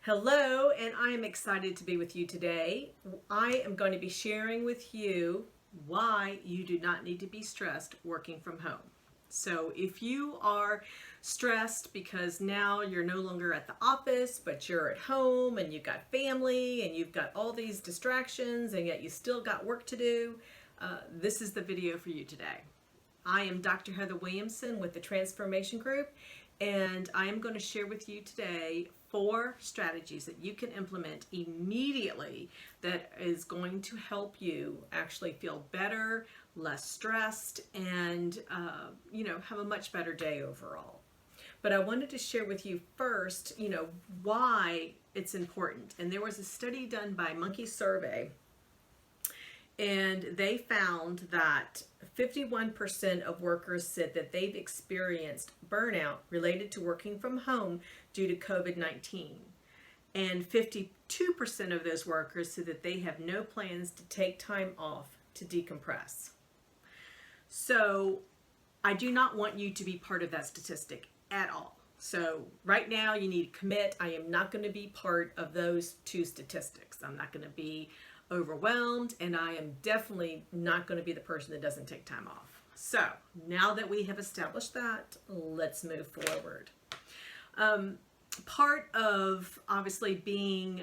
Hello, and I am excited to be with you today. I am going to be sharing with you why you do not need to be stressed working from home. So if you are stressed because now you're no longer at the office, but you're at home and you've got family and you've got all these distractions and yet you still got work to do, this is the video for you today. I am Dr. Heather Williamson with the Transformation Group, and I am going to share with you today 4 strategies that you can implement immediately that is going to help you actually feel better, less stressed, and have a much better day overall. But I wanted to share with you first, why it's important. And there was a study done by Monkey Survey, and they found that 51% of workers said that they've experienced burnout related to working from home due to COVID-19. And 52% of those workers said that they have no plans to take time off to decompress. So I do not want you to be part of that statistic at all. So right now you need to commit. I am not going to be part of those 2 statistics. I'm not going to be overwhelmed, and I am definitely not going to be the person that doesn't take time off. So now that we have established that, let's move forward. Part of obviously being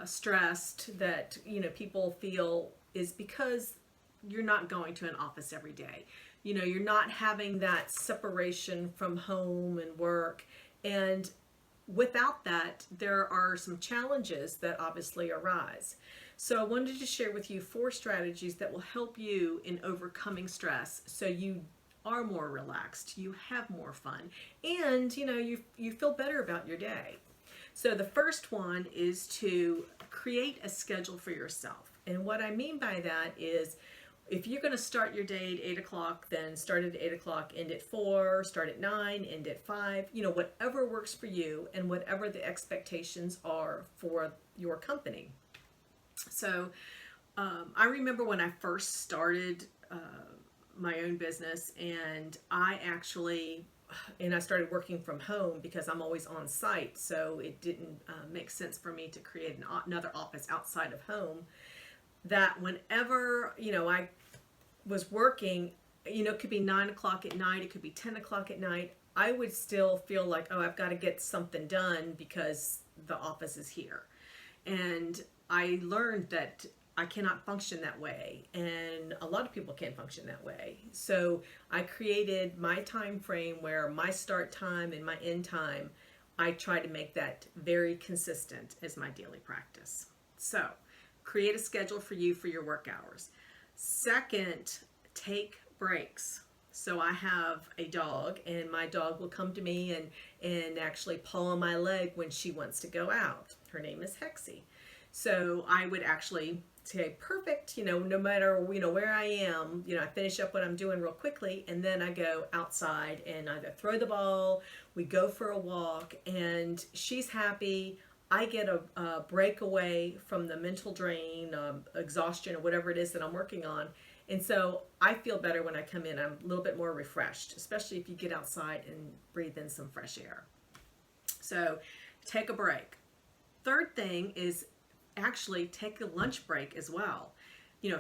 stressed that people feel is because you're not going to an office every day. You're not having that separation from home and work, and without that, there are some challenges that obviously arise. So I wanted to share with you 4 strategies that will help you in overcoming stress so you are more relaxed, you have more fun, and you feel better about your day. So the first one is to create a schedule for yourself. And what I mean by that is, if you're going to start your day at 8 o'clock, then start at 8 o'clock, end at 4, start at 9, end at 5, whatever works for you and whatever the expectations are for your company. So I remember when I first started my own business, and I started working from home because I'm always on site, so it didn't make sense for me to create another office outside of home. That whenever I was working, it could be 9 o'clock at night, it could be 10 o'clock at night, I would still feel like, oh, I've got to get something done because the office is here. And I learned that I cannot function that way, and a lot of people can't function that way. So I created my time frame where my start time and my end time, I try to make that very consistent as my daily practice. So create a schedule for you for your work hours. Second, take breaks. So I have a dog, and my dog will come to me and actually paw on my leg when she wants to go out. Her name is Hexie. So I would actually say, perfect, no matter, where I am, I finish up what I'm doing real quickly, and then I go outside and either throw the ball, we go for a walk, and she's happy. I get a break away from the mental drain, exhaustion, or whatever it is that I'm working on. And so I feel better when I come in. I'm a little bit more refreshed, especially if you get outside and breathe in some fresh air. So take a break. Third thing is actually take a lunch break as well.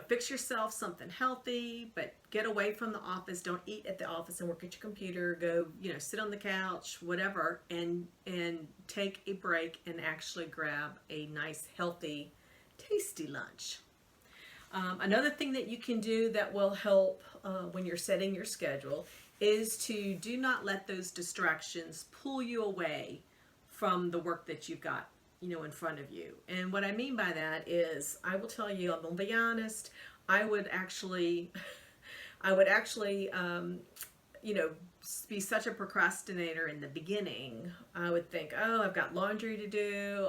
Fix yourself something healthy, but get away from the office. Don't eat at the office and work at your computer. Go, sit on the couch, whatever, and take a break and actually grab a nice, healthy, tasty lunch. Another thing that you can do that will help when you're setting your schedule is to do not let those distractions pull you away from the work that you've got in front of you. And what I mean by that is, I will tell you, I'm gonna be honest, I would actually be such a procrastinator in the begining. I would think, oh, I've got laundry to do,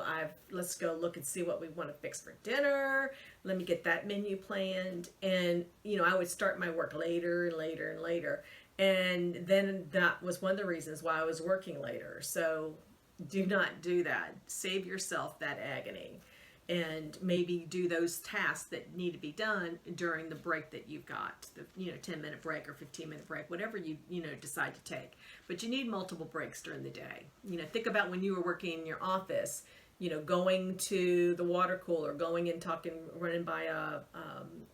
let's go look and see what we want to fix for dinner, let me get that menu planned, and I would start my work later and later and later, and then that was one of the reasons why I was working later. So do not do that. Save yourself that agony, and maybe do those tasks that need to be done during the break that you've got, the 10-minute break or 15-minute break, whatever you decide to take. But you need multiple breaks during the day. Think about when you were working in your office, going to the water cooler, going and talking, running by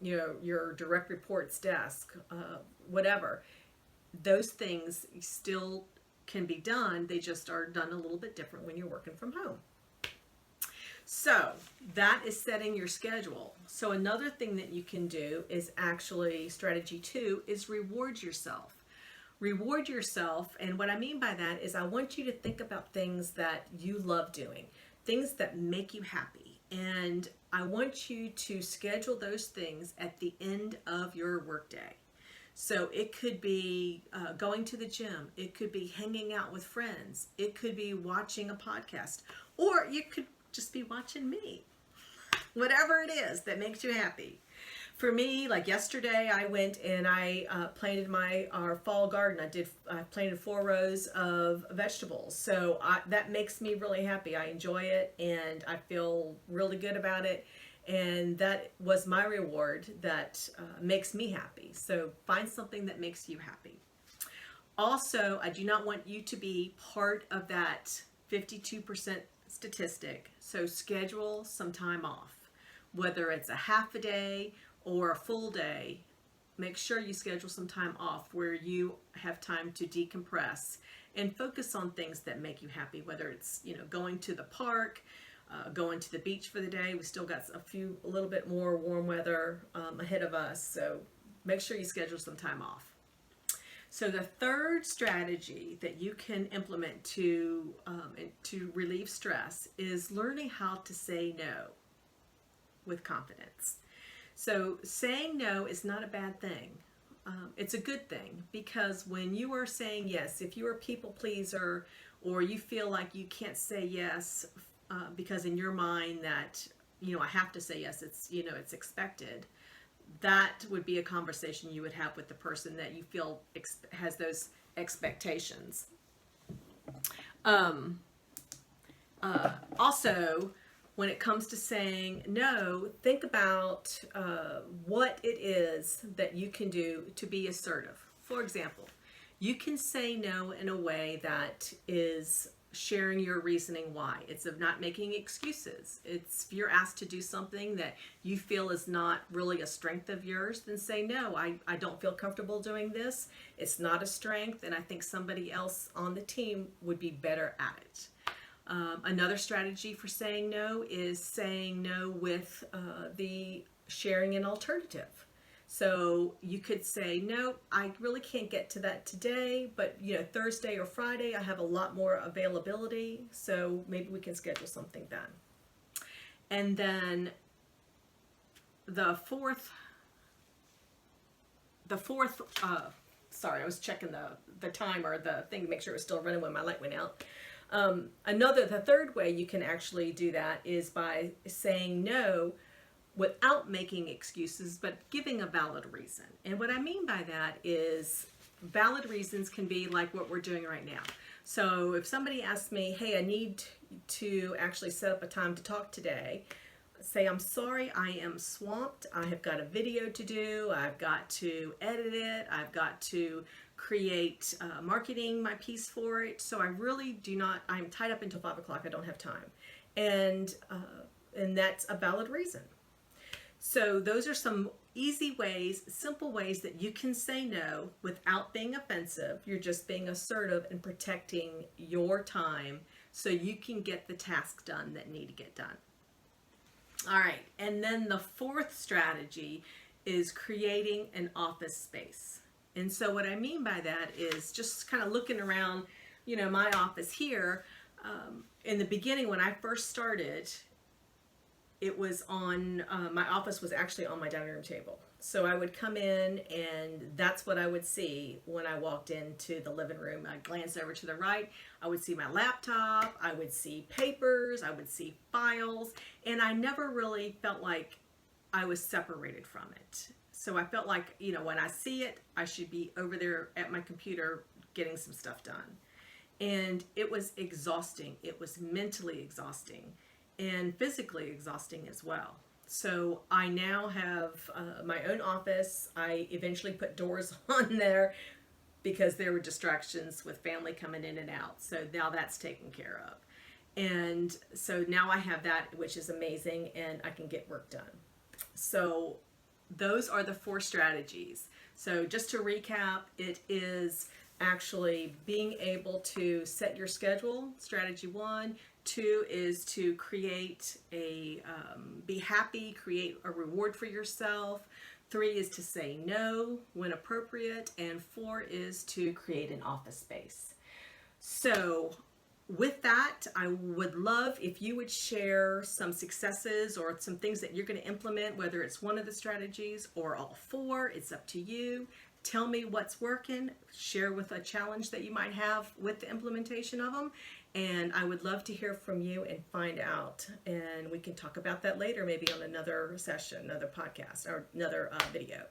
your direct reports desk, whatever. Those things still can be done. They just are done a little bit different when you're working from home. So that is setting your schedule. So another thing that you can do is actually strategy 2 is reward yourself. Reward yourself, and what I mean by that is I want you to think about things that you love doing, things that make you happy, and I want you to schedule those things at the end of your workday. So it could be going to the gym, it could be hanging out with friends, it could be watching a podcast, or you could just be watching me. Whatever it is that makes you happy. For me, like yesterday, I went and I planted our fall garden. I planted 4 rows of vegetables. So that makes me really happy. I enjoy it and I feel really good about it. And that was my reward that makes me happy. So find something that makes you happy. Also, I do not want you to be part of that 52% statistic. So schedule some time off, whether it's a half a day or a full day. Make sure you schedule some time off where you have time to decompress and focus on things that make you happy, whether it's going to the park, going to the beach for the day. We still got a little bit more warm weather ahead of us, so make sure you schedule some time off. So the third strategy that you can implement to relieve stress is learning how to say no with confidence. So saying no is not a bad thing. It's a good thing, because when you are saying yes, if you're a people pleaser or you feel like you can't say yes because in your mind that, I have to say yes, it's expected, that would be a conversation you would have with the person that you feel has those expectations. Also, when it comes to saying no, think about what it is that you can do to be assertive. For example, you can say no in a way that is sharing your reasoning why. It's of not making excuses. It's if you're asked to do something that you feel is not really a strength of yours, then say no, I don't feel comfortable doing this. It's not a strength, and I think somebody else on the team would be better at it. Another strategy for saying no is saying no with the sharing an alternative. So you could say, no, I really can't get to that today, but Thursday or Friday I have a lot more availability, so maybe we can schedule something then. And then the fourth, sorry, I was checking the timer, the thing to make sure it was still running when my light went out. The third way you can actually do that is by saying no without making excuses, but giving a valid reason. And what I mean by that is valid reasons can be like what we're doing right now. So if somebody asks me, hey, I need to actually set up a time to talk today, say, I'm sorry, I am swamped. I have got a video to do. I've got to edit it. I've got to create marketing my piece for it. So I really do not, I'm tied up until 5 o'clock. I don't have time. And that's a valid reason. So those are some easy ways, simple ways that you can say no without being offensive. You're just being assertive and protecting your time so you can get the tasks done that need to get done. All right, and then the fourth strategy is creating an office space. And so what I mean by that is just kind of looking around, my office here. In the beginning, when I first started, it was on, my office was actually on my dining room table. So I would come in and that's what I would see when I walked into the living room. I'd glance over to the right, I would see my laptop, I would see papers, I would see files, and I never really felt like I was separated from it. So I felt like, when I see it, I should be over there at my computer getting some stuff done. And it was exhausting. It was mentally exhausting and physically exhausting as well. So I now have my own office. I eventually put doors on there because there were distractions with family coming in and out. So now that's taken care of. And so now I have that, which is amazing, and I can get work done. So those are the 4 strategies. So just to recap, it is actually being able to set your schedule, strategy 1. 2 is to create be happy, create a reward for yourself. 3 is to say no when appropriate. And 4 is to create an office space. So with that, I would love if you would share some successes or some things that you're going to implement, whether it's one of the strategies or all 4. It's up to you. Tell me what's working. Share with a challenge that you might have with the implementation of them. And I would love to hear from you and find out. And we can talk about that later, maybe on another session, another podcast, or another video.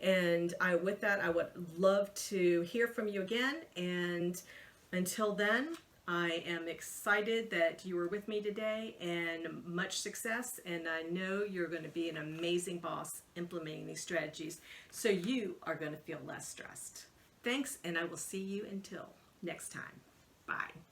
And with that, I would love to hear from you again. And until then, I am excited that you were with me today, and much success. And I know you're going to be an amazing boss implementing these strategies, so you are going to feel less stressed. Thanks, and I will see you until next time. Bye.